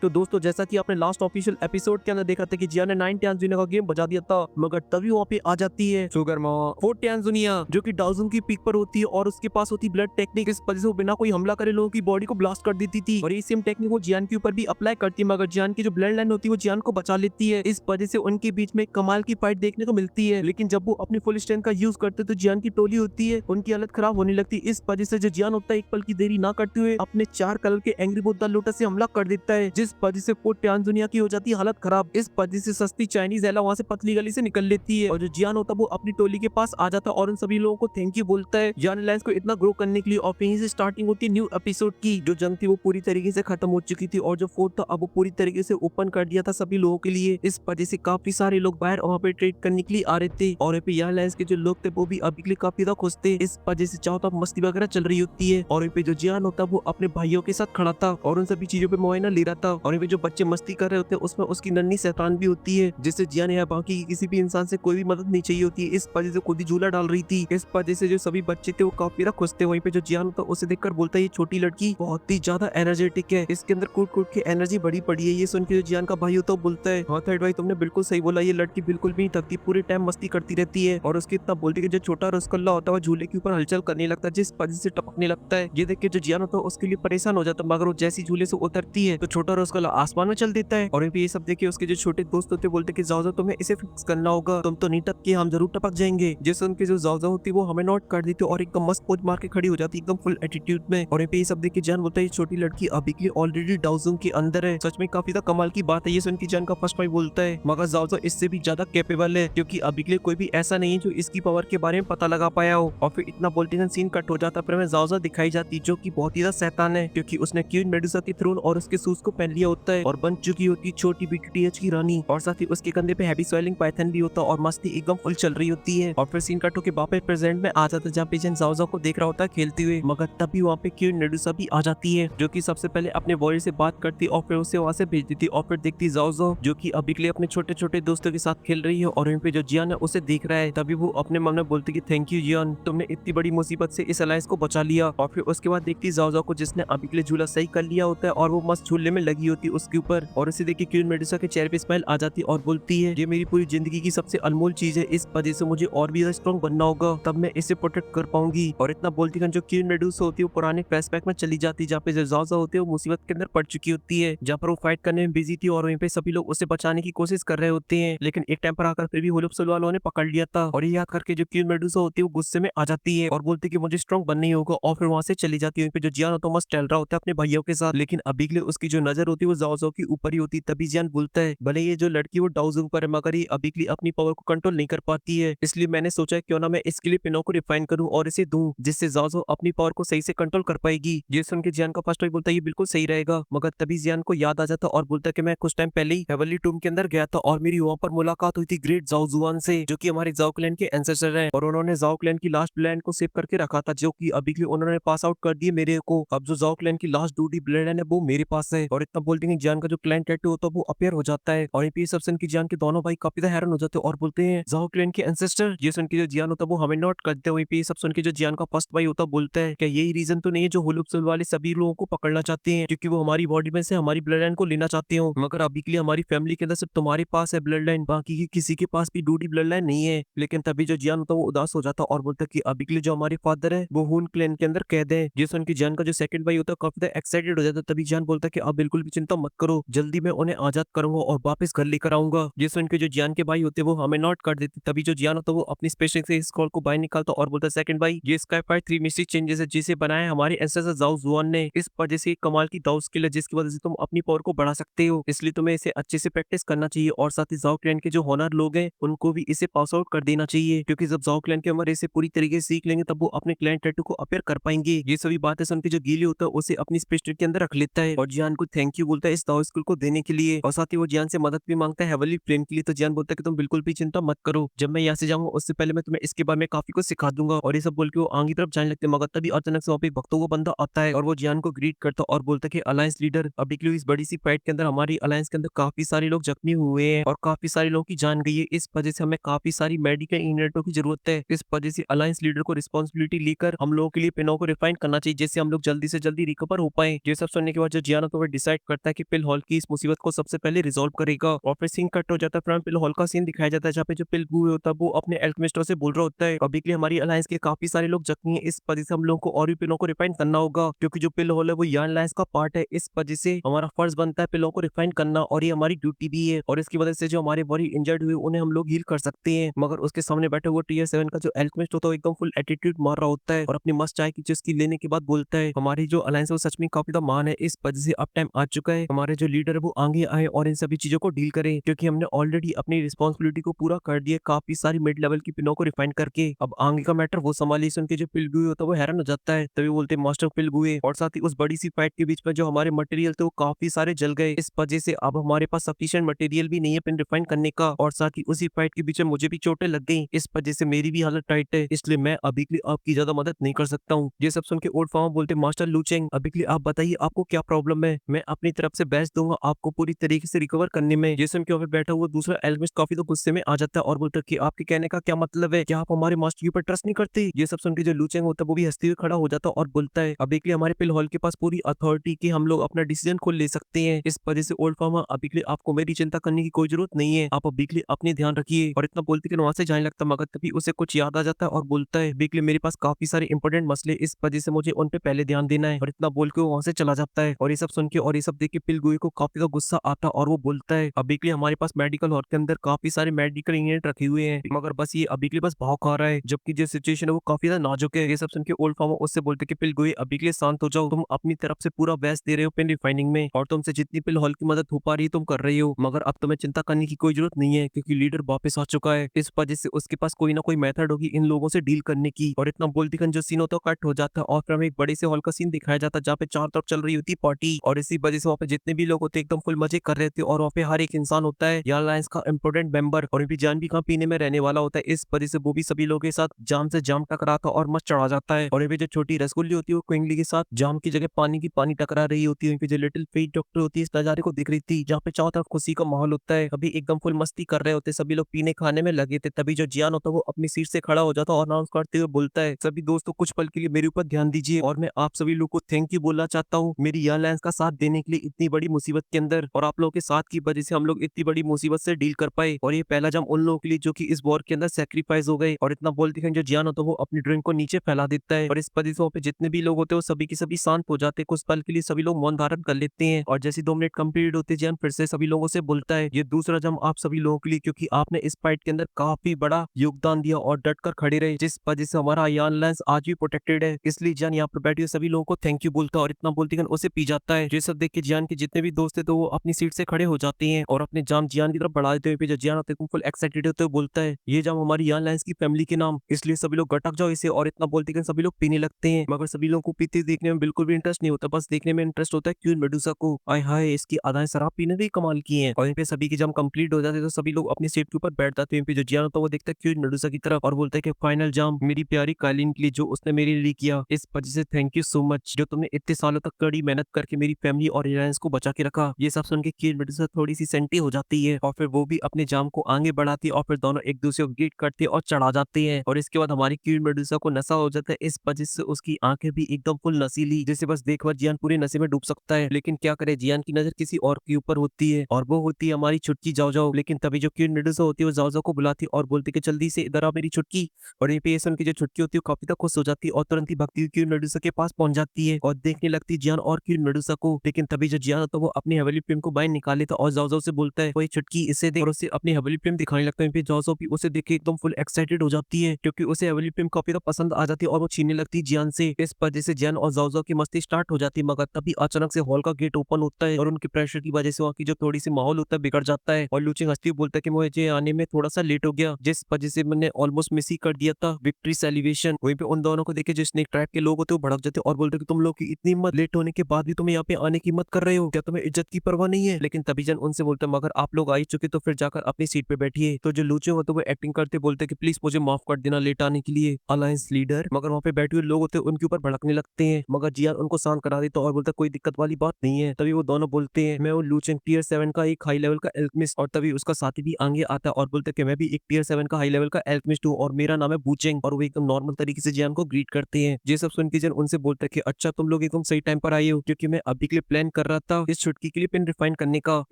तो दोस्तों जैसा कि आपने लास्ट ऑफिशियल एपिसोड के अंदर देखा था कि जियान ने 9 टैंजुनिया का गेम बजा दिया था, मगर तभी वहाँ पे आ जाती है शुगर माँ 4 टैंजुनिया जो कि डाउजन की पीक पर होती है और उसके पास होती ब्लड टेक्निक। इस वजह से वो बिना कोई हमला करे लोगों की बॉडी को ब्लास्ट कर देती थी और ये सेम टेक्निक वो जियान के ऊपर भी अप्लाई करती है, मगर जियान की जो ब्लड लाइन होती है वो जियान को बचा लेती है। इस वजह से उनके बीच में कमाल की फाइट देखने को मिलती है। लेकिन जब वो अपनी फुल स्ट्रेंथ का यूज करते तो जियान की टोली होती है उनकी हालत खराब होने लगती है। इस वजह से जो जियान होता है एक पल की देरी ना करते हुए अपने 4 कलर के एंग्री बुद्धा लोटस से हमला कर देता है, जिस वजह से पूरी दुनिया की हो जाती है हालत खराब। इस वजह से सस्ती चाइनीज एला वहाँ से पतली गली से निकल लेती है और जो जियान होता है वो अपनी टोली के पास आ जाता है और उन सभी लोगों को थैंक यू बोलता है जियान अलायंस को इतना ग्रो करने के लिए। और यहीं से स्टार्टिंग होती है न्यू एपिसोड की। जो जंग थी वो पूरी तरीके से खत्म हो चुकी थी और जो फोर्ट था अब वो पूरी तरीके से ओपन कर दिया था सभी लोगों के लिए। इस वजह से काफी सारे लोग बाहर वहाँ पे ट्रेड करने के लिए आ रहे थे और यहाँ पे यान अलायंस के जो लोग थे वो भी अभी के लिए काफी ज्यादा खुश थे। इस वजह से चाहो तो मस्ती वगैरह चल रही होती है और यहाँ पे जो जियान होता वो अपने भाइयों के साथ खड़ा था और उन सभी चीजों पे मुआयना ले रहा था। और यहाँ पे जो बच्चे मस्ती कर रहे होते हैं उसमें उसकी नन्ही शैतान भी होती है जिससे जियान या बाकी किसी भी इंसान से कोई भी मदद नहीं चाहिए होती है। इस वजह से खुद ही झूला डाल रही थी। इस वजह से जो सभी बच्चे थे वो काफी ज्यादा खुश थे। वहीं पे जो जियान होता उसे देखकर बोलता है ये छोटी लड़की बहुत ही ज्यादा एनर्जेटिक है, इसके अंदर कूट कूट के एनर्जी बड़ी पड़ी है। ये सुन के जो जियान का भाई होता है बोलता है हाँ थर्ड भाई तुमने बिल्कुल सही बोला, ये लड़की बिल्कुल भी नहीं थकती, पूरे टाइम मस्ती करती रहती है। और उसके इतना बोलती है कि जो छोटा रसगुल्ला होता है वो झूले के ऊपर हलचल करने लगता है जिस वजह से टपकने लगता है। ये देख के जो जियान होता है उसके लिए परेशान हो जाता है, मगर वो जैसी झूले से उतरती है तो छोटा रसगुल्ला आसमान में चल देता है। और ये सब देखे उसके जो छोटे दोस्त होते बोलते कि जाओ तुम्हें इसे फिक्स करना होगा, तुम तो नहीं टपके हम जरूर टपक जाएंगे। जैसे उनके जो जाओ होती है वो हमें नोट कर देती है और एकदम मस्त पोज मार के खड़ी हो जाती है एकदम फुल एटीट्यूड में। और ये सब देख के जान बोलता है ये छोटी लड़की अभी के लिए ऑलरेडी डाउजों के अंदर है, सच में काफी ज्यादा कमाल की बात है। ये सुन के जान का फर्स्ट भाई बोलता है मगर जाओ इससे भी ज्यादा कैपेबल है क्योंकि अभी के लिए कोई भी ऐसा नहीं है जो इसकी पावर के बारे में पता लगा पाया हो। और फिर इतना बोलते सीन कट हो जाता फिर हमें जाओ दिखाई जाती जो की बहुत ही ज्यादा शैतान है क्योंकि उसने क्वीन मेडुसा की थ्रोन और उसके सूज को पहन लिया होता है और बन चुकी होती छोटी बीटीएच की रानी। और साथ ही उसके कंधे पे हैवी स्वेलिंग पाइथन भी होता है और मस्ती एकदम फुल चल रही होती है। और फिर सीन कट होके वापस प्रेजेंट में आ जाता है जहाँ पे जन जाओ को देख रहा होता है खेलते हुए, मगर तभी वहाँ पे क्वीन मेडुसा भी आ जाती है जो कि सबसे पहले अपने वॉरियर से बात करती और फिर उसे वहाँ से भेज देती। और फिर देखती जाओ जो कि अभी के लिए अपने छोटे छोटे दोस्तों के साथ खेल रही है और इन पे जो जियान है उसे देख रहा है। तभी वो अपने मन में बोलती कि थैंक यू जियान, तुमने इतनी बड़ी मुसीबत से इस अलायंस को बचा लिया। और फिर उसके बाद देखती जाओ को जिसने अभी के लिए झूला सही कर लिया होता है और वो मस्त झूले में लगी होती है उसके ऊपर। और उसे देख के क्वीन मेडुसा के चेहरे पे स्माइल आ जाती और बोलती है ये मेरी पूरी जिंदगी की सबसे अनमोल चीज है, इस वजह से मुझे और भी स्ट्रॉन्ग बनना होगा तब मैं इसे प्रोटेक्ट कर पाऊंगी। और इतना बोलती जो क्वीन मेडुसा होती है वो पुराने फ्लैशबैक में चली जाती जहाँ पे जाओ होती है वो मुसीबत के अंदर पड़ चुकी होती है जहाँ पर वो फाइट करने में बिजी थी और वहीं पे सभी लोग उसे बचाने की कोशिश कर रहे होते हैं। लेकिन एक टाइम पर आकर फिर भी होलोप्सल वालों ने पकड़ लिया था और ये याद करके जो क्वीन मेडुसा होती है वो गुस्से में आ जाती है और बोलती है कि मुझे स्ट्रॉन्ग बनना ही होगा और फिर वहां से चली जाती है। वहीं पे जो जियान होता है मस्त चल रहा होता है अपने भाइयों के साथ, लेकिन अभी के लिए उसकी जो नजर होती है वो जाओ के ऊपर ही होती है। तभी जियान बोलता है भले ये जो लड़की वो डाउजों पर है मगर ये अभी के लिए अपनी पावर को कंट्रोल नहीं कर पाती है, इसलिए मैंने सोचा क्यों ना मैं इसके लिए पिनो को रिफाइन करूं और इसे दूं जिससे जाओ अपनी पावर को सही से कंट्रोल कर पाएगी। ये सुन के जियान का फर्स्ट भाई बोलता है ये बिल्कुल सही रहेगा, मगर तभी जियान को याद आ जाता और बोलता है कि मैं कुछ टाइम पहले ही हेवनली टूम के अंदर गया था और मेरी वहाँ पर मुलाकात हुई थी ग्रेट जाओ जुआन से जो कि हमारे जाओ क्लैन के एंसेस्टर हैं और उन्होंने जाओ क्लैन की लास्ट ब्लड को सेव करके रखा था जो कि अभी के लिए उन्होंने पास आउट कर दिए मेरे को। अब जो जाओ क्लैन की लास्ट ड्यूटी ब्लड है वो मेरे पास है। और इतना बोलते हैं जियान का जो क्लैन टैटू होता है वो अपीयर हो जाता है और ये सब सुन के जियान के दोनों भाई काफी हैरान हो जाते हैं और बोलते हैं जाओ क्लैन के एंसेस्टर। ये सुन के जो जियान होता है वो हमें नोट करते हैं। वहीं पे सब सुन के जो जियान का फर्स्ट भाई होता है बोलता है कि यही रीजन तो नहीं है जो होलोप्सल वाले सभी लोगों को पकड़ना चाहते हैं क्योंकि वो हमारी बॉडी में से हमारी ब्लड लाइन को लेना चाहते हो, मगर अभी के लिए हमारी फैमिली के अंदर सिर्फ तुम्हारे पास है ब्लड लाइन, बाकी की किसी के पास भी डूडी ब्लड लाइन नहीं है। लेकिन तभी जो जियान होता है वो उदास हो जाता और बोलता है कि अभी के लिए जो हमारे फादर है वो हून क्लैन के अंदर कैद है। ये सुन के जियान का जो सेकंड भाई होता है काफी एक्साइटेड हो जाता है। तभी जियान बोलता है कि आप बिल्कुल भी चिंता मत करो, जल्दी मैं उन्हें आजाद करूंगा और वापस घर लेकर आऊंगा। ये सुन के जो जियान के भाई होते हैं वो हमें नोट कर देते। तभी जो जियान होता है वो अपनी स्पेशल से स्क्रॉल को बाहर निकालता और बोलता है सेकंड भाई ये स्काई फाइट 3 मिस्टिक चेंजेस है जिसे बनाया हमारे एंसेस्टर जाओ जुआन ने, इस वजह से कमाल की दाऊ स्किल है जिसकी वजह से तुम अपनी पावर को बढ़ा सकते हो, इसलिए तुम्हें इसे अच्छे से प्रैक्टिस करना चाहिए। और साथ ही जाओ क्लैन के जो होनर लोग हैं उनको भी इसे पास आउट कर देना चाहिए क्योंकि जब जाओ क्लैन के हमारे इसे पूरी तरीके से सीख लेंगे तब वो अपने क्लैन टैटू को अपेयर कर पाएंगे। ये सभी बातें सुन के जो गीली होता है उसे अपनी स्पेस के अंदर रख लेता है और जियान को थैंक यू बोलता है इस दाऊ स्किल को देने के लिए। और साथ ही वो जियान से मदद भी मांगता है हेवनली फ्लेम के लिए। तो जियान बोलता है कि तुम बिल्कुल भी चिंता मत करो, जब मैं यहाँ से जाऊंगा उससे पहले मैं तुम्हें इसके बारे में काफी कुछ सिखा दूंगा। और ये सब बोल के वो आगे तरफ जाने लगते मगर तभी अचानक से वहाँ पे भक्तों को बंदा आता है और वो जियान को ग्रीट करता और बोलता है कि अलायंस लीडर अभी के लिए इस बड़ी सी फाइट के अंदर हमारी अलायंस के अंदर काफी सारे लोग जख्मी हुए हैं और काफी सारे लोगों की जान गई है, इस वजह से हमें काफी सारी मेडिकल यूनिटों की जरूरत है। इस वजह से अलायंस लीडर को रिस्पॉन्सिबिलिटी लेकर हम लोगों के लिए पिनो को रिफाइन करना चाहिए जिससे हम लोग जल्दी से जल्दी रिकवर हो पाए। ये सब सुनने के बाद जो जियान तो डिसाइड करता है कि पिल हॉल की इस मुसीबत को सबसे पहले रिजॉल्व करेगा। और फिर सीन कट हो जाता है, फिर पिल हॉल का सीन दिखाया जाता है जहाँ पे जो पिल गुए होता है वो अपने एल्केमिस्टों से बोल रहा होता है अभी के लिए हमारी अलायंस के काफी सारे लोग जख्मी हैं, इस वजह से हम लोगों को और भी पिलों को रिफाइन करना होगा, क्योंकि जो पिल हॉल है वो यान अलायंस का पार्ट है। इस वजह से हमारा फर्ज बनता है पिलों को रिफाइन करना और ये हमारी ड्यूटी भी है। और इसकी वजह से जो हमारे बॉडी इंजर्ड हुए उन्हें हम लोग हील कर सकते हैं। मगर उसके सामने बैठे हुए टीयर 7 का जो एल्केमिस्ट होता है वो एकदम फुल एटीट्यूड मार रहा होता है और अपनी मस्त चाय की चुस्की लेने के बाद बोलता है हमारी जो अलायंस है वो सच में काफी ज्यादा महान है। इस वजह से अब टाइम आ चुका है हमारे जो लीडर है वो आगे आए और इन सभी चीजों को डील करें, क्योंकि हमने ऑलरेडी अपनी रिस्पॉन्सिबिलिटी को पूरा कर दिया काफी सारी मिड लेवल की पिनों को रिफाइन करके। अब आगे का मैटर वो संभाली सुन के जो पिलगुए होता है वो हैरान हो जाता है। तभी बोलते हैं मास्टर पिलगुए, और साथ ही उस बड़ी सी फाइट के बीच में जो हमारे मटेरियल थे वो काफी सारे जल गए। इस वजह से अब हमारे पास सफिशिएंट मटेरियल भी नहीं है पिन रिफाइन करने का, और साथ ही उसी फाइट के बीच में मुझे भी चोटें लग गई। इस वजह से मेरी भी हालत टाइट है, इसलिए मैं अभी के लिए आपकी ज्यादा मदद नहीं कर सकता हूँ। ये सब सुन के ओल्ड फार्मर बोलते मास्टर लूचेंग, अभी के लिए आप बताइए आपको क्या प्रॉब्लम है, मैं अपनी तरफ से बेस्ट दूंगा आपको पूरी तरीके से रिकवर करने में। ये सुन के वहाँ पे बैठा हुआ दूसरा एल्केमिस्ट काफी तो गुस्से में आ जाता है और बोलता है कि आपके कहने का क्या मतलब है, क्या आप हमारे मास्टर के ऊपर ट्रस्ट नहीं करते। ये सब सुन के जो लूचेंग होता है वो भी हंसते हुए खड़ा हो जाता है और बोलता है अभी के लिए हमारे पिल हॉल के पास पूरी अथॉरिटी की हम लोग अपना डिसीजन खुद ले सकते हैं। इस वजह से ओल्ड फार्मर अभी के लिए आपको मेरी चिंता करने की कोई जरूरत नहीं है, आप अभी के लिए अपने ध्यान रखिए। और इतना बोलते कि वहां से जाने लगता, मगर तभी उसे कुछ याद आ जाता है और बोलता है अभी के लिए मेरे पास काफी सारे इंपॉर्टेंट मसले, इस वजह से मुझे उन पे पहले ध्यान देना है। और इतना बोल के वो वहां से चला जाता है। और ये सब सुन के और ये सब देख के पिलगुए को काफी गुस्सा आता है और वो बोलता है अभी के लिए हमारे पास मेडिकल हॉल के अंदर काफी सारे मेडिकल इंग्रेडिएंट रखे हुए हैं, मगर बस ये अभी के लिए बस भाव खा रहा है, जबकि जो सिचुएशन है वो काफी ज्यादा नाजुक है। ये सब सुन के ओल्ड फार्मर उससे बोलते कि पिलगुए अभी के लिए शांत हो जाओ, तुम अपनी तरफ से पूरा बेस्ट दे रहे हो पिन रिफाइनिंग में और तुमसे जितनी पिल हॉल की मदद हो पा रही है तुम कर रही हो, मगर अब तुम्हें चिंता करने की कोई जरूरत नहीं है क्योंकि लीडर वापस आ चुका है। इस वजह से उसके पास कोई ना कोई मेथड होगी इन लोगों से डील करने की। और इतना बोलती जो सीन होता है कट हो जाता है और फिर हमें एक बड़े से हॉल का सीन दिखाया जाता है जहाँ पे चारों तरफ चल रही होती पार्टी, और इसी वजह से वहाँ पे जितने भी लोग होते हैं एकदम फुल मजे कर रहे थे और वहाँ पे हर एक इंसान होता है या अलायंस का इंपोर्टेंट मेंबर और भी जान भी कहाँ पीने में रहने वाला होता है। इस वजह से वो भी सभी लोगों के साथ जाम से जाम टकराता और मस्त चढ़ा जाता है। और ये जो छोटी रसगुल्ली होती है वो क्विंगली के साथ जाम की जगह पानी की पानी टकरा रही होती है। जो लिटिल फेट डॉक्टर होती है इस नजारे को देख रही थी जहाँ पे चारों तरफ खुशी का माहौल होता है, अभी एकदम फुल मस्ती कर रहे होते सभी लोग पीने खाने में लगे थे। तभी जो जियान होता है वो अपनी सीट से खड़ा हो जाता और अनाउंस करते हुए बोलता है सभी दोस्तों कुछ पल के लिए मेरे ऊपर ध्यान दीजिए और मैं आप सभी लोग को थैंक यू बोलना चाहता हूँ मेरी एयरलाइंस का साथ देने के लिए इतनी बड़ी मुसीबत के अंदर, और आप लोगों के साथ की वजह से हम लोग इतनी बड़ी मुसीबत से डील कर पाए। और ये पहला जम उन लोगों के लिए जो कि इस वॉर के अंदर सेक्रीफाइस हो गए। और इतना बोलते हैं जो जियान होता है वो अपनी ड्रिंक को नीचे फैला देता है और इस वजह से वहाँ पे जितने भी लोग होते हैं वो सभी के सभी शांत हो जाते हैं। कुछ पल के लिए सभी लोग मौन धारण कर लेते हैं और जैसे 2 मिनट कंप्लीट होते जियान फिर से सभी लोगों से बोलता है ये दूसरा जम आप सभी लोगों के लिए, क्योंकि आपने इस फाइट के अंदर काफी बड़ा योगदान दिया और डट कर खड़े रहे जिस वजह से हमारा एयरलाइंस आज भी प्रोटेक्टेड है। इसलिए जियान यहाँ पर बैठे सभी लोगों को थैंक यू बोलता है और इतना बोलते उसे पी जाता है। ये सब देख के जियान के जितने भी दोस्त थे तो वो अपनी सीट से खड़े हो जाते हैं और अपने जाम जियान की तरफ बढ़ा देते हुए जो जियान होते हैं फुल एक्साइटेड होते हुए बोलता है ये जाम हमारी एयरलाइंस की फैमिली के नाम, इसलिए सभी लोग गटक जाओ इसे। और इतना बोलते हैं सभी लोग पीने लगते हैं, मगर सभी लोगों को पीते देखने में बिल्कुल भी इंटरेस्ट नहीं होता, बस देखने में इंटरेस्ट होता है क्वीन मेडुसा को। आय हाय इसकी अदाएं शराब पीने भी कमाल की हैं। और यहाँ पे सभी की जाम कंप्लीट हो जाते हैं तो सभी लोग अपनी सीट के ऊपर बैठ जाते हैं। जो जियान होता है वो देखता है क्वीन मेडुसा की तरफ और बोलता है कि फाइनल जाम मेरी प्यारी कालीन के लिए जो उसने मेरे लिए किया, इस वजह से थैंक यू सो मच जो तुमने इतने सालों तक कड़ी मेहनत करके मेरी फैमिली और एयरलाइंस को बचा के रखा। ये सब सुन के क्वीन मेडुसा थोड़ी सी सेंटी हो जाती है और फिर वो भी अपने जाम को आगे बढ़ाती है और फिर दोनों एक दूसरे को ग्रीट करते और चढ़ा जाते हैं। और इसके बाद हमारी क्वीन मेडुसा को नशा हो जाता है, इस वजह से उसकी आंखें भी एकदम फुल नशीली जैसे बस देखकर जियान पूरे नशे में डूब सकता है। लेकिन क्या करे जियान की नजर किसी और के ऊपर होती है और वो होती है हमारी छुटकी जाओ जाओ। लेकिन तभी जो क्वीन मेडुसा होती है वो जाओ जाओ को बुलाती और बोलती कि जल्दी से इधर आ मेरी छुटकी। और ये पे सुन की जो छुटकी होती है काफी तक खुश हो जाती है और तुरंत ही भक्ति क्वीन मेडुसा के पास पहुंच जाती है और देखने लगती जियान और क्वीन मेडुसा को। लेकिन तभी जो जियान होता है वो अपनी हवेली प्रेम को बाहर निकाल लेता और जाओ जाओ से बोलता है वही छुटकी इसे देख, और उसे अपनी हवेली प्रेम दिखाने लगता है। जाओ जाओ भी उसे देख के एकदम फुल एक्साइटेड हो जाती है क्योंकि उसे हवेली प्रेम काफी पसंद आ जाती है और वो छीनने लगती है जियान से। इस वजह से जियान और जाओ जाओ की मस्ती स्टार्ट हो जाती है, मगर तभी अचानक से हॉल का गेट ओपन होता है और उनके प्रेशर की वजह से वहाँ की जो थोड़ी सी माहौल होता है बिगड़ जाता है। और लूचिंग हंसती बोलता है कि मुझे आने में थोड़ा सा लेट हो गया जिस वजह से मैंने ऑलमोस्ट मिस ही कर दिया था विक्ट्री सेलिब्रेशन। वहीं पे उन दोनों को देखे जो स्नेक ट्रैप के लोग होते हैं वो भड़क जाते और बोलते कि तुम लोग की इतनी हिम्मत, लेट होने के बाद भी तुम यहाँ पे आने की हिम्मत कर रहे हो, क्या तुम्हें इज्जत की परवाह नहीं है। लेकिन तभी जन उनसे बोलते मगर आप लोग आ ही चुके तो फिर जाकर अपनी सीट पे बैठिए। तो जो लूचे होते वो एक्टिंग करते बोलते कि प्लीज मुझे माफ कर देना लेट आने के लिए अलायंस लीडर। मगर वहाँ पे बैठे हुए लोग होते उनके ऊपर भड़कने लगते हैं, मगर जियान उनको शांत करा देता और बोलता कोई दिक्कत वाली बात नहीं है। तभी वो दोनों बोलते हैं मैं वो लूचेंग टियर 7 का एक हाई लेवल का एल्केमिस्ट, और तभी उसका साथी भी आगे आता है और बोलता है कि मैं भी एक टियर 7 का हाई लेवल का एल्केमिस्ट हूँ और मेरा नाम है बूचेंग। और वो एकदम नॉर्मल तरीके से जियान को ग्रीट करते हैं। ये सब सुन के जियान उनसे बोलता है कि अच्छा तुम लोग एकदम सही टाइम पर आए हो क्योंकि मैं अभी के लिए प्लान कर रहा था इस छुटकी के लिए पिन रिफाइन करने का।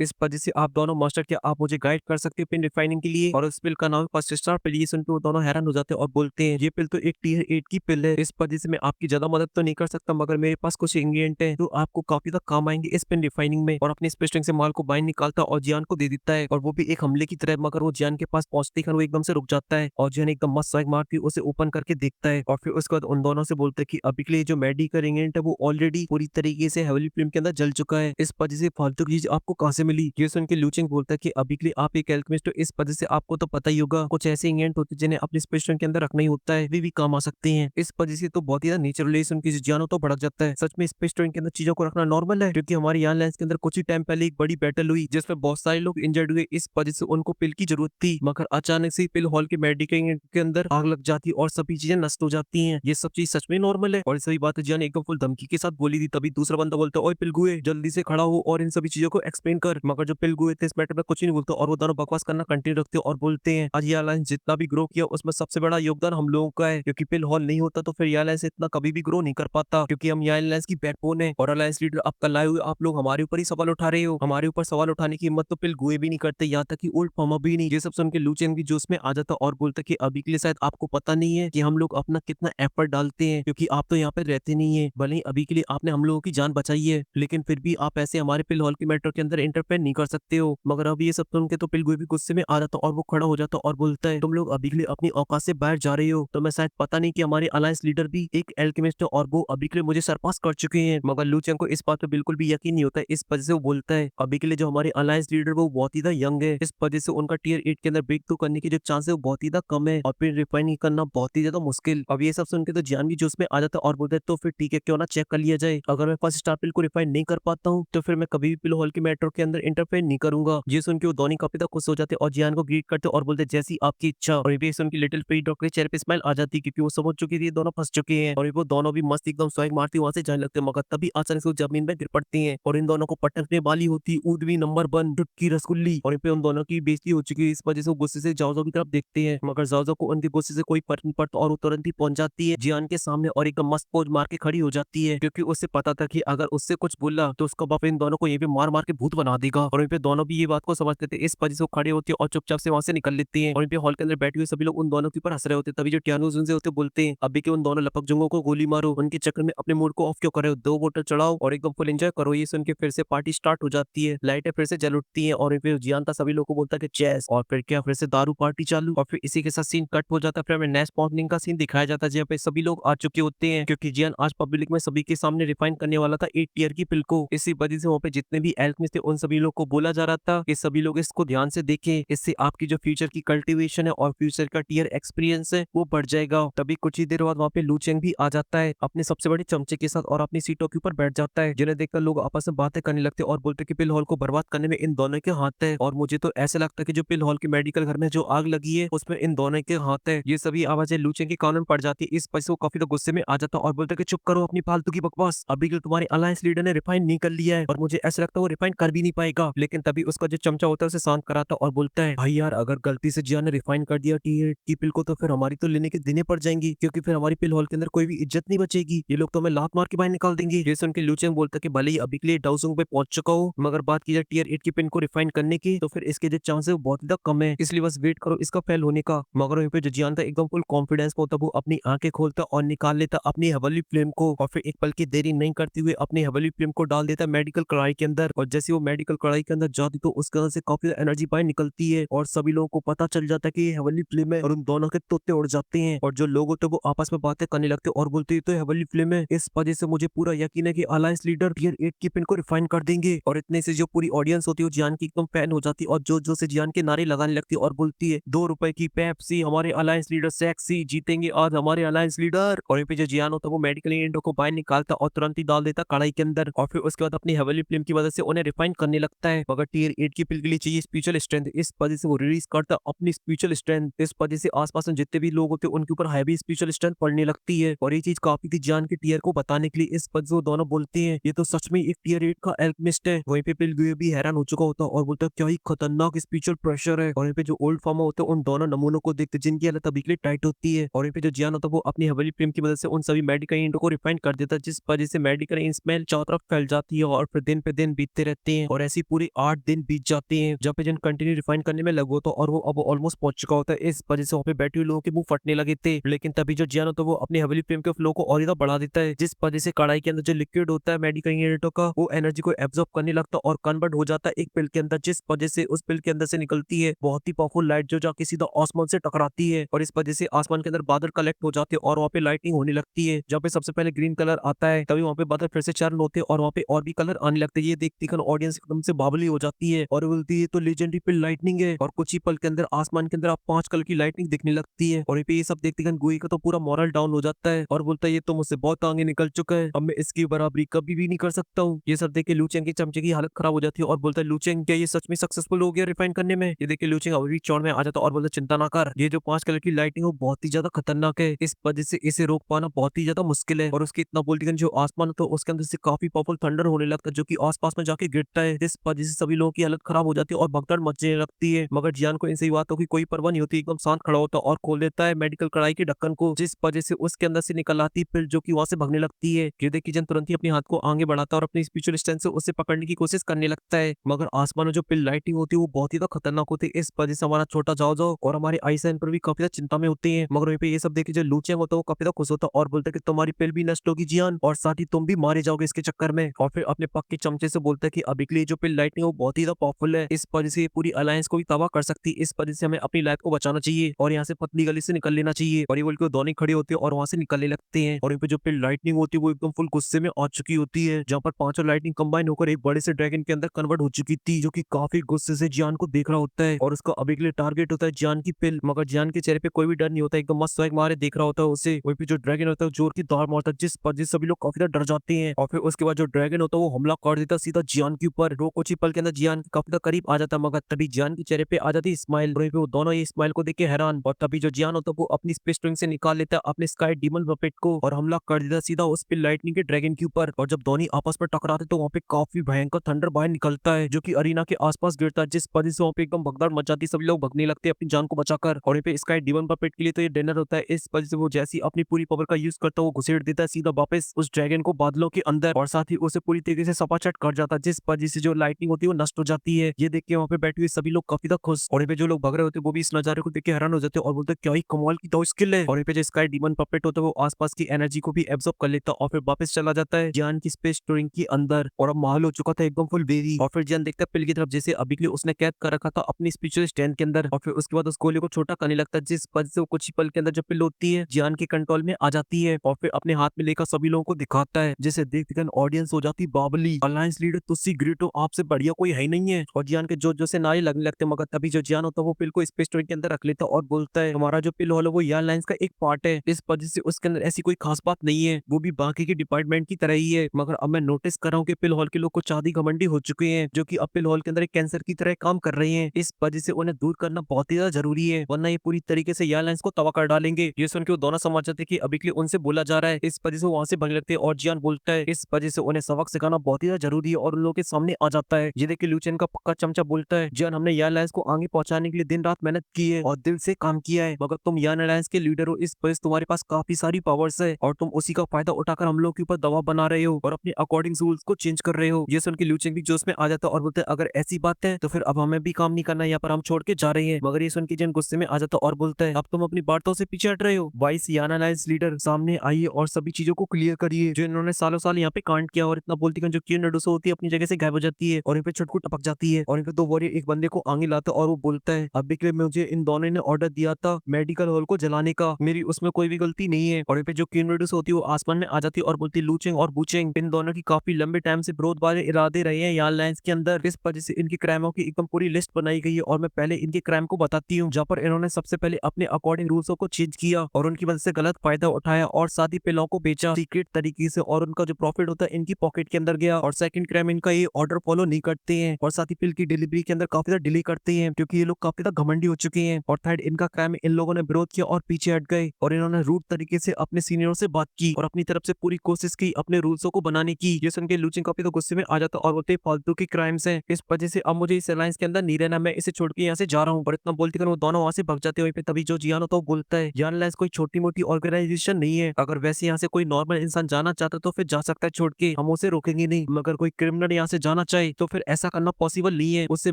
इस वजह से आप दोनों मास्टर, क्या आप मुझे गाइड कर सकते हो पिन रिफाइनिंग के लिए? और उस पिल का नाम फर्स्ट स्टार पिल। ये सुन के वो दोनों हैरान हो जाते हैं और बोलते हैं ये पिल तो एक टीयर 8 की पिल है, इस वजह से मैं आपकी ज्यादा मदद तो नहीं कर सकता, मगर मेरे पास कुछ इंग्रेडिएंट है जो आपको काफी ज्यादा काम आएंगे इस पिन रिफाइनिंग में। और अपनी स्पेस्टिंग से माल को बाहर निकालता और जियान को दे देता है, और वो भी एक हमले की तरह। मगर वो जियान के पास पहुंचते ही वो एकदम से रुक जाता है और जियान एकदम मस्त स्ट्राइक मार के उसे ओपन करके देखता है। और फिर उसके बाद उन दोनों से बोलते हैं कि अभी के लिए जो मेडिकल इंग्रेडिएंट है वो ऑलरेडी पूरी तरीके से हेवली फ्लेम के अंदर जल चुका है, इस वजह से फालतू की चीज आपको कहां से मिली? ये सुन के लूचिंग बोलता है कि अभी के लिए आप एक एल्केमिस्ट हो, इस वजह से आपको तो पता ही होगा कुछ ऐसे इंग्रेडिएंट होते हैं जिन्हें अपने स्पेस के अंदर रखना ही होता है, वे भी काम आ सकते हैं। इस वजह से तो बहुत ही नेचुरली सुन के जियानो तो भड़क जाता है। सच में स्पेस के अंदर चीजों को रखना नॉर्मल है, क्योंकि हमारे यहाँ लैंस के अंदर कुछ ही टाइम पहले एक बड़ी बैटल हुई जिसमें बहुत सारे लोग इंजर्ड हुए, इस वजह से उनको पिल की जरूरत थी। मगर अचानक से पिल हॉल के मेडिकल के अंदर आग लग जाती है और सभी चीजें नष्ट हो जाती हैं। ये सब चीज सच में नॉर्मल है। और सही बात है, जियान एकदम फुल धमकी के साथ बोली थी। तभी दूसरा बंदा बोलता है ओए पिलगुए, जल्दी से खड़ा हो और इन सभी चीजों को एक्सप्लेन कर। मगर जो पिलगुए थे इस मैटर में कुछ नहीं बोलते और वो दोनों बकवास करना कंटिन्यू रखते और बोलते हैं आज ये अलायंस जितना भी ग्रो किया उसमें सबसे बड़ा योगदान हम लोगों का है, क्योंकि पिल हॉल नहीं होता तो फिर ये अलायंस इतना कभी भी ग्रो नहीं कर पाता, क्योंकि हम ये अलायंस की बैकबोन है। और अलायंस लीडर आप कल आए हुए आप लोग हमारे ऊपर ही सवाल उठा रहे हो, हमारे ऊपर सवाल उठाने की हिम्मत तो पिलगुए भी नहीं करते, यहाँ तक कि ओल्ड फॉर्मा भी नहीं। ये सब सुन के लूचेन की जोश में आ जाता और बोलता कि अभी के लिए शायद आपको पता नहीं है कि हम लोग अपना कितना एफर्ट डालते हैं, क्योंकि आप तो यहाँ पे रहते नहीं है। भले ही अभी के लिए आपने हम लोगों की जान बचाई है, लेकिन फिर भी आप ऐसे हमारे पिल हॉल के मैटर के अंदर इंटरफेयर नहीं कर सकते हो। मगर अब ये सब सुन के तो पिलगुए भी गुस्से में आ जाता और वो खड़ा हो जाता और बोलता है तुम लोग अभी के लिए अपनी औकात से बाहर जा रहे हो, तो मैं शायद पता नहीं कि हमारे अलायंस लीडर भी एक एल्केमिस्ट है और वो अभी के लिए मुझे सरपास कर चुके हैं। मगर लूचेन को इस बात पे बिल्कुल भी यकीन नहीं होता है, इस वजह से वो बोलता है अभी के लिए जो हमारे अलायंस लीडर वो बहुत ही यंग है, इस वजह से उनका टियर 8 के अंदर ब्रेक थ्रू करने की जो चांस है वो बहुत ही कम है और फिर रिफाइनिंग करना बहुत ही ज्यादा मुश्किल। अब ये सब सुन के तो जियान भी जोश में आ जाता और बोलता है तो फिर ठीक है, क्यों ना चेक कर लिया जाए। अगर मैं फर्स्ट स्टार पिल को रिफाइन नहीं कर पाता हूँ तो फिर मैं कभी भी पिल हॉल के मैटर के अंदर इंटरफेयर नहीं करूंगा। ये सुन के वो दोनों काफी खुश हो जाते और जियान को ग्रीट करते और बोलते जैसी आपकी इच्छा। और ये सुन के लिटिल फ्री डॉग के चेहरे पे स्माइल आ जाती, क्योंकि वो समझ चुकी थी दोनों फंस चुके हैं। और वो दोनों भी मस्त एकदम स्वाग मारती वहां से जाने लगते, मगर तभी अचानक से वो जमीन में गिर पड़ती है और इन दोनों को पटकने वाली होती ऊदवी नंबर 1 टुटकी रसगुल्ली। और इन पे उन दोनों की बेइज्जती हो चुकी है, इस वजह से वो गुस्से से जाओ की तरफ देखते हैं, मगर जाओ को उनके गुस्से से कोई फर्क नहीं पड़ता और वो तुरंत ही पहुंच जाती है जियान के सामने और एकदम मस्त पोज मार के खड़ी हो जाती है, क्योंकि उससे पता था कि अगर उससे कुछ बोला तो उसका बाप इन दोनों को ये भी मार मार के भूत बना देगा। और इन पे दोनों भी ये बात को समझते थे, इस वजह से वो खड़े होते हैं और चुपचाप से वहां से निकल लेती है। और इन पे हॉल के अंदर बैठे हुए सभी लोग उन दोनों के ऊपर हंस रहे होते, तभी जो टियानो जुन से होते बोलते हैं अभी के उन दोनों लपक जुंगों को गोली मारो, उनके चक्कर में अपने मूड को ऑफ क्यों करे, 2 बोतल चढ़ाओ और एकदम फुल एंजॉय करो। ये सुन के फिर से पार्टी स्टार्ट हो जाती है, लाइटें फिर से जल उठती है और फिर जियान था सभी लोगों को बोलता है कि चेस, और फिर क्या फिर से दारू पार्टी चालू। और फिर इसी के साथ सीन कट हो जाता है, फिर हमें नेक्स्ट मॉर्निंग का सीन दिखाया जाता है जहाँ पे सभी लोग आ चुके होते हैं, क्योंकि जियान आज पब्लिक में सभी के सामने रिफाइन करने वाला था 8 टीयर की पिल को। इसी वजह से वहाँ पे जितने भी एल्केमिस्ट थे उन सभी लोग को बोला जा रहा था कि सभी लोग इसको ध्यान से देखें, इससे आपकी जो फ्यूचर की कल्टीवेशन है और फ्यूचर का टीयर एक्सपीरियंस है वो बढ़ जाएगा। तभी कुछ ही देर बाद वहाँ पे लूचेंग भी आ जाता है अपने सबसे बड़े चमचे के साथ और अपनी सीटों के ऊपर बैठ जाता है, जिन्हें देखकर लोग आपस में बातें करने लगते और बोलते कि पिल हॉल को बर्बाद करने में इन दोनों के हाथ है। और मुझे तो ऐसा लगता है कि जो पिल हॉल के मेडिकल घर में जो आग लगी है उसमें इन दोनों के हाथ है। ये सभी आवाजें लूचेंग के कान में पड़ जाती है, इस वजह से वो काफी गुस्से में आ जाता और बोलता कि चुप करो अपनी फालतू की बकवास, अभी के तुम्हारे अलायंस लीडर ने रिफाइन नहीं कर लिया है और मुझे ऐसा लगता है वो रिफाइन कर भी नहीं पाएगा। लेकिन तभी उसका जो चमचा होता है उसे शांत कराता और बोलता है भाई यार, अगर गलती से जिया ने रिफाइन कर दिया की पिल को तो फिर हमारी तो लेने के दिने पड़ जाएंगी, क्योंकि फिर हमारी पिल हॉल के अंदर कोई भी इज्जत नहीं बचेगी, ये लोग तो हमें लात मार के बाहर निकाल देंगे। ये सुन के लूचेंग बोलता कि भले ही अभी के लिए डाउसुंग पे पहुंच चुका हो, मगर बात की जाए टीयर 8 की पिन को रिफाइन करने की तो फिर इसके जो चांस है वो बहुत ज्यादा कम है, इसलिए बस वेट करो इसका फेल होने का। मगर वहीं पे जो जियान था एकदम फुल कॉन्फिडेंस में होता, वो अपनी आंखें खोलता और निकाल लेता अपनी हेवनली फ्लेम को और फिर एक पल की देरी नहीं करते हुए अपनी हेवनली फ्लेम को डाल देता मेडिकल कढ़ाई के अंदर। और जैसे वो मेडिकल कढ़ाई के अंदर जाती तो उसके अंदर से काफी एनर्जी बाहर निकलती है और सभी लोगों को पता चल जाता है कि ये हेवनली फ्लेम है और उन दोनों के तोते उड़ जाते हैं। और जो लोग होते वो आपस में बातें करने लगते और बोलते हैं तो हेवनली फ्लेम है, इस वजह से मुझे पूरा यकीन है कि अलायंस लीडर टियर 8 की पिन को रिफाइन कर देंगे। और इतने से जो पूरी ऑडियंस होती है वो जियान की एकदम फैन हो जाती है और जो से जियान के नारे लगाने लगती है और बोलती है 2 रुपए की पेप्सी, हमारे अलायंस लीडर सेक्सी जीतेंगे आज हमारे अलायंस लीडर। और जो जियान होता है वो मेडिकल इंडो को बाहर निकालता और तुरंत ही डाल देता कढ़ाई के अंदर और फिर उसके बाद अपनी हेवनली फ्लेम की वजह से उन्हें रिफाइन करने लगता है। मगर टियर 8 की पिल के लिए चाहिए स्पिरिचुअल स्ट्रेंथ, इस वजह से वो रिलीज करता अपनी स्पिरिचुअल स्ट्रेंथ, इस वजह से आसपास में जितने भी लोग होते हैं उनके ऊपर हैवी स्पिरिचुअल स्ट्रेंथ पड़ने लगती है। और ये चीज काफी थी जियान के टियर को बताने के लिए, इस वजह से वो दोनों बोलते हैं ये तो सच में एक टियर 8 का एल्केमिस्ट है। वहीं पे पिलगुए भी हैरान हो चुका होता और बोलता क्या ही खतरनाक स्पिरिचुअल प्रेशर है। और वहीं पे जो ओल्ड फार्मर होते हैं उन दोनों नमूनों को देखते जिनकी हालत अभी के लिए टाइट होती है। और वहीं पे जो जियान होता है वो अपनी हेवनली फ्लेम की मदद से उन सभी मेडिकल इंडो को रिफाइन कर देता है, जिस वजह से मेडिकल स्मेल चारों तरफ फैल जाती जाती है और फिर दिन पे दिन बीतते रहते हैं और ऐसी पूरी 8 दिन बीत जाते हैं जब एजेंट कंटिन्यू रिफाइन करने में लगा होता और वो अब ऑलमोस्ट पहुंच चुका होता है। इस वजह से वहाँ पे बैठे हुए लोगों के मुंह फटने लगे थे, लेकिन तभी जो जियान होता है वो अपनी हेविली फ्लेम के फ्लो को और ज्यादा बढ़ा देता है, जिस वजह से कढ़ाई के अंदर जो लिक्विड होता है मेडिकल इंग्रेडिएंटों का वो एनर्जी को एब्जॉर्ब करने लगता है और कन्वर्ट हो जाता है एक पिल के अंदर, जिस वजह से उस पिल के अंदर से निकलती है बहुत ही पावरफुल लाइट जो जाके सीधा आसमान से टकराती है और इस वजह से आसमान के अंदर बादल कलेक्ट हो जाते हैं और वहाँ पे लाइटिंग होने लगती है। जहाँ पे सबसे पहले ग्रीन कलर आता है तभी वहाँ पे बादल फिर से चरण होते हैं और वहाँ पे और भी कलर आने लगते हैं। ये देखते ही ऑडियंस एकदम से बावली हो जाती है और बोलती है तो लेजेंडरी पिल लाइटनिंग है और कुछ ही पल के अंदर आसमान के अंदर आप 5 कलर की लाइटनिंग दिखने लगती है और ये सब देखते गोई का तो पूरा मॉरल डाउन हो जाता है और बोलता है ये तो मुझसे बहुत आगे निकल चुका है, अब मैं इसकी बराबरी कभी भी नहीं कर सकता हूँ। ये सब देख के लूचेंग की चमचे की हालत खराब हो जाती है और बोलता है लूचेंग क्या ये सच में सक्सेसफुल हो गया रिफाइन करने में। ये देख के लूचेंग अभी भी चौड़ में आ जाता है और बोलता है चिंता ना कर, ये जो 5 कलर की लाइटिंग है वो बहुत ही ज्यादा खतरनाक है, इस वजह से इसे रोक पाना बहुत ही ज्यादा मुश्किल है। और उसके इतना बोलती है जो आसमान होता है उसके अंदर से काफी पावरफुल थंडर होने लगता है जो की आसपास में जाके गिरता है, जिस वजह से सभी लोगों की हालत खराब हो जाती है और भगदड़ मचने लगती है। मगर जियान को इन सही बातों की कोई परवाह नहीं होती, एकदम शांत खड़ा होता है और खोल देता है मेडिकल कढ़ाई के ढक्कन को, जिस वजह से उसके अंदर से निकल आती पिल जो कि वहां से भागने लगती है। ये देख किजन तुरंत ही अपने हाथ को आगे बढ़ाता है और अपनी स्पिरिचुअल स्ट्रेंथ से उसे पकड़ने की कोशिश करने लगता है, मगर आसमान में जो पिल लाइटिंग होती है वो बहुत ही खतरनाक होती है, इस वजह से हमारा छोटा जाओ जाओ और हमारे आईसाइन पर भी काफी ज्यादा चिंता में होती है। मगर वहीं पे ये सब देखे जो लूचेंग होता है वो काफी ज्यादा खुश होता है और बोलता है कि तुम्हारी पिल भी नष्ट होगी जियान और साथ ही तुम भी मारे जाओगे इसके चक्कर में। और फिर अपने पक के चमचे से बोलता है कि अभी के लिए जो पिल लाइटनिंग है वो बहुत ही ज्यादा पावरफुल है, इस वजह से ये पूरी अलायंस को भी तबाह कर सकती है, इस वजह से हमें अपनी लाइफ को बचाना चाहिए और यहाँ से पतली गली से निकल लेना चाहिए। और ये बोल के दोनों खड़े होते हैं और वहां से निकलने लगते हैं और यहाँ पे जो पिल लाइटनिंग होती है वो एकदम फुल गुस्से में आ चुकी होती है, जहाँ पर पांचों लाइटनिंग कंबाइन होकर एक बड़े से ड्रैगन के अंदर कन्वर्ट हो चुकी थी, जो कि काफी गुस्से से जियान को देख रहा होता है और उसका अभी के लिए टारगेट होता है जियान की पिल। मगर जियान के चेहरे पे कोई भी डर नहीं होता, एकदम मस्त स्वैग मारे देख रहा होता है उसे। वहीं पे जो ड्रैगन होता है जोर की दौड़ मारता है जिस पर जिस सभी लोग काफी ज्यादा डर जाते हैं और फिर उसके बाद जो ड्रैगन होता है वो हमला कर देता है सीधा जियान के ऊपर। वो कुछ ही पल के अंदर जियान के काफी ज्यादा करीब आ जाता है, मगर तभी जियान के चेहरे पे आ जाती है स्माइल। वहीं पे वो दोनों ये स्माइल को देख के हैरान, और तभी जो जियान होता है वो अपनी स्पेस ट्विंग से निकाल लेता है अपने स्काई डीमन पपेट को और हमला कर देता सीधा उस पे लाइटनिंग के ड्रैगन के ऊपर। और जब दोनों आपस में टकराते तो वहाँ पे काफी भयंकर थंडर बाहर निकलता है जो कि अरीना के आसपास गिरता है, जिस वजह से वहाँ पे एकदम भगदड़ मच जाती है, सभी लोग भगने लगते हैं अपनी जान को बचाकर। और यहाँ पे स्काई डीमन पपेट के लिए तो ये डिनर होता है, इस वजह से वो जैसी अपनी पूरी पावर का यूज करता है वो घुसेड़ देता है सीधा वापस उस ड्रैगन को बादलों के अंदर और साथ ही उसे पूरी तरीके से सपाचट कर जाता है, जिस वजह से जो लाइटनिंग होती है वो नष्ट हो जाती है। ये देख के वहाँ पे बैठे हुए सभी लोग काफी ज्यादा खुश और यहाँ पे जो लोग भग रहे होते हैं वो भी इस नजारे को देख के हैरान हो जाते हैं और बोलते हैं क्या ही कमाल की तो स्किल है। और यहाँ पे जो स्काई डीमन पपेट होता है वो आसपास की एनर्जी को भी एब्जॉर्ब कर लेता है और फिर वापस चला जाता है ज्ञान की स्पेस टूरिंग के अंदर और अब माहौल हो चुका था एकदम फुल बेरी। और फिर ज्ञान देखता है पिल की तरफ जैसे अभी के लिए उसने कैद कर रखा था अपनी स्पिरिचुअल स्टैंड के अंदर और फिर उसके बाद उस गोले को छोटा करने लगता है, जिस वजह से वो कुछ ही पल के अंदर जब पिल होती है ज्ञान के कंट्रोल में आ जाती है और फिर अपने हाथ में लेकर सभी लोगों को दिखाता है, जिसे देखकर ऑडियंस हो जाती बाबली। अलायंस लीडर तुस्सी ग्रेटो आपसे बढ़िया कोई है ही नहीं है और ज्ञान के जो से नारे लगने लगते, मगर तभी जो ज्ञान होता है वो पिल को स्पेस टूरिंग के अंदर रख लेता और बोलता है हमारा जो पिल हॉल है वो यार लाइंस का एक पार्ट है, इस वजह से उसके अंदर ऐसी कोई खास बात नहीं है, वो भी बाकी के डिपार्टमेंट की तरह ही है। मगर अब मैं नोटिस कर रहा हूँ कि पिल हॉल के लोग कुछ आदि घमंडी हो चुके हैं जो कि अब पिल हॉल के अंदर एक कैंसर की तरह काम कर रहे हैं, इस वजह से उन्हें दूर करना बहुत ही ज्यादा जरूरी है, वरना ये पूरी तरीके से यार लाइंस को तबाह कर डालेंगे। ये सुन के वो दोनों समझ जाते कि अभी के लिए उनसे बोला जा रहा है, इस वजह से वहां से भागने लगते हैं और जियान बोलता है इस वजह से उन्हें सबक सिखाना बहुत ही ज्यादा जरूरी है और उन लोगों के सामने आ जाता है। ये देख के लूचेन का पक्का चमचा बोलता है जियान हमने यार लाइंस को आगे पहुंचाने के लिए दिन रात मेहनत की है और दिल से काम किया है, मगर तुम यान अलायंस के लीडर हो, इस वजह से तुम्हारे पास काफी सारी पावर्स है और तुम उसी का फायदा उठाकर हम लोग के ऊपर दबाव बना रहे हो और अपने अकॉर्डिंग रूल्स को चेंज कर रहे हो। ये सुन के ल्यूचेंग भी जोश में आ जाता है और बोलता है अगर ऐसी बात है तो फिर अब हमें भी काम नहीं करना है, यहाँ पर हम छोड़ के जा रहे हैं। मगर ये सुन के जन गुस्से में आ जाता है और बोलता है अब तुम अपनी बातों से पीछे हट रहे हो, वाइस यान अलायंस लीडर सामने आइए और सभी चीजों को क्लियर करिए जो इन्होंने सालों साल यहाँ पे कांड किया। और इतना बोलती है जो किरण नडुसो होती है अपनी जगह से गायब हो जाती है और यहाँ पे छुटकू टपक जाती है और यहाँ पे दो वॉरियर एक बंदे को आगे लाता है और वो बोलता है अभी के लिए मुझे इन दोनों ने ऑर्डर दिया था मेडिकल हॉल को जलाने का, मेरी उसमें कोई भी गलती नहीं है। और यहाँ पे जो किरण नडुसो होती है वो आसमान में आ जाती है और बोलती है लूचेंग और बूचेंग इन दोनों की काफी लंबे टाइम से विरोध वाले इरादे रहे हैं यान लाइंस के अंदर, इस वजह से इनकी क्राइमों की एकदम पूरी लिस्ट बनाई गई है और मैं पहले इनके क्राइम को बताती हूँ, जहाँ पर इन्होंने सबसे पहले अपने अकॉर्डिंग रूल्स को चेंज किया और उनकी वजह से गलत फायदा उठाया और साथ ही पिलों को बेचा सीक्रेट तरीके से और उनका जो प्रॉफिट होता है इनकी पॉकेट के अंदर गया। और सेकंड क्राइम इनका ये ऑर्डर फॉलो नहीं करते हैं और साथ ही पिल की डिलीवरी के अंदर काफी ज्यादा डिले करते हैं क्योंकि ये लोग काफी ज्यादा घमंडी हो चुके हैं। और थर्ड इनका क्राइम इन लोगों ने विरोध किया और पीछे हट गए और इन्होंने रूट तरीके से अपने सीनियरों से बात की और अपनी तरफ से पूरी कोशिश की अपने रूल्सों को बनाने की। ये सुन के लूचिंग काफी तो गुस्से में आ जाता और बोलते फालतू की क्राइम्स हैं, इस वजह से अब मुझे इस अलायंस के अंदर नहीं रहना, मैं इसे छोड़ के यहाँ से जा रहा हूँ। और इतना बोलते वो दोनों वहां से भाग जाते हैं। तभी जो जियान होता है वो बोलता है यान अलायंस कोई छोटी मोटी ऑर्गेनाइजेशन नहीं है, अगर वैसे यहाँ से कोई नॉर्मल इंसान जाना चाहता तो फिर जा सकता है छोड़ के, हम उसे रोकेंगे नहीं, मगर कोई क्रिमिनल यहाँ से जाना चाहे तो फिर ऐसा करना पॉसिबल नहीं है, उससे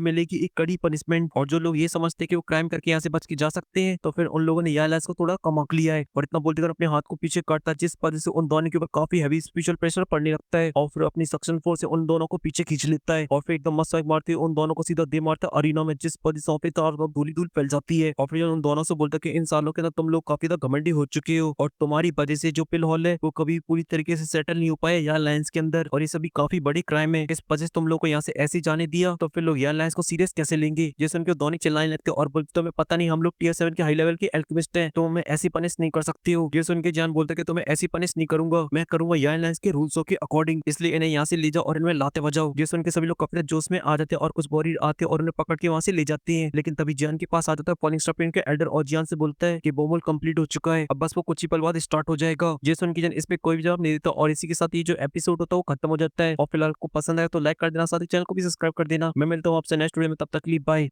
मिलेगी एक कड़ी पनिशमेंट। और जो लोग ये समझते हैं कि वो क्राइम करके यहाँ से बच के जा सकते हैं, तो फिर उन लोगों ने यह को थोड़ा कम आंक लिया है और इतना बोलते कर अपने हाथ को पीछे काटता है, जिस वजह से उन दोनों के ऊपर काफी हैवी स्पिरिचुअल प्रेशर पड़ने लगता है और फिर अपनी सक्शन फोर्स से उन दोनों को पीछे खींच लेता है और फिर एकदम मस्त स्ट्राइक मारते हुए उन दोनों को सीधा दे मारता है अरीना में, जिस वजह से वहाँ पे चारों धूली धूल फैल जाती है। और फिर उन दोनों से बोलता है कि इन सालों के अंदर तुम लोग काफी ज्यादा घमंडी हो चुके हो और तुम्हारी वजह से जो पिल हॉल है वो कभी पूरी तरीके से सेटल नहीं हो पाए यहाँ लाइन्स के अंदर, और ये सभी काफी बड़ी क्राइम है, इस वजह से तुम लोग को यहाँ से ऐसे जाने दिया, तो फिर लोग यहाँ लाइन्स को सीरियस कैसे लेंगे। जैसे उनके दोनों चिल्लाने लगते और बोलते तुम्हें पता नहीं हम लोग टियर 7 के हाई लेवल के एल्केमिस्ट हैं, तो हमें ऐसी पनिश नहीं कर सकती हो। ये सुन के जान बोलते कि तुम्हें ऐसी पनिश नहीं करूंगा, मैं करूंगा यहाँ लाइन्स के रूल्सों के अकॉर्डिंग, इसलिए इन्हें यहाँ से ले जाओ और इनमें लाते बजाओ। ये सुन के सभी लोग कपड़े जोश में आ जाते हैं और कुछ बोरी आते हैं और उन्हें पकड़ के वहां से ले जाते हैं, लेकिन तभी जियान के पास आ जाता है फॉलिंग स्टार के एल्डर और जियान से बोलता है कि बोमोल कंप्लीट हो चुका है, अब बस वो कुछ ही पल बाद स्टार्ट हो जाएगा। ये सुन के जान इसमें कोई भी जवाब नहीं देता और इसी के साथ ये जो एपिसोड होता है वो खत्म हो जाता है। और फिलहाल को पसंद आया तो लाइक कर देना, साथ ही चैनल को भी सब्सक्राइब कर देना। मैं मिलता हूँ आपसे नेक्स्ट वीडियो में, तब तक के लिए बाय।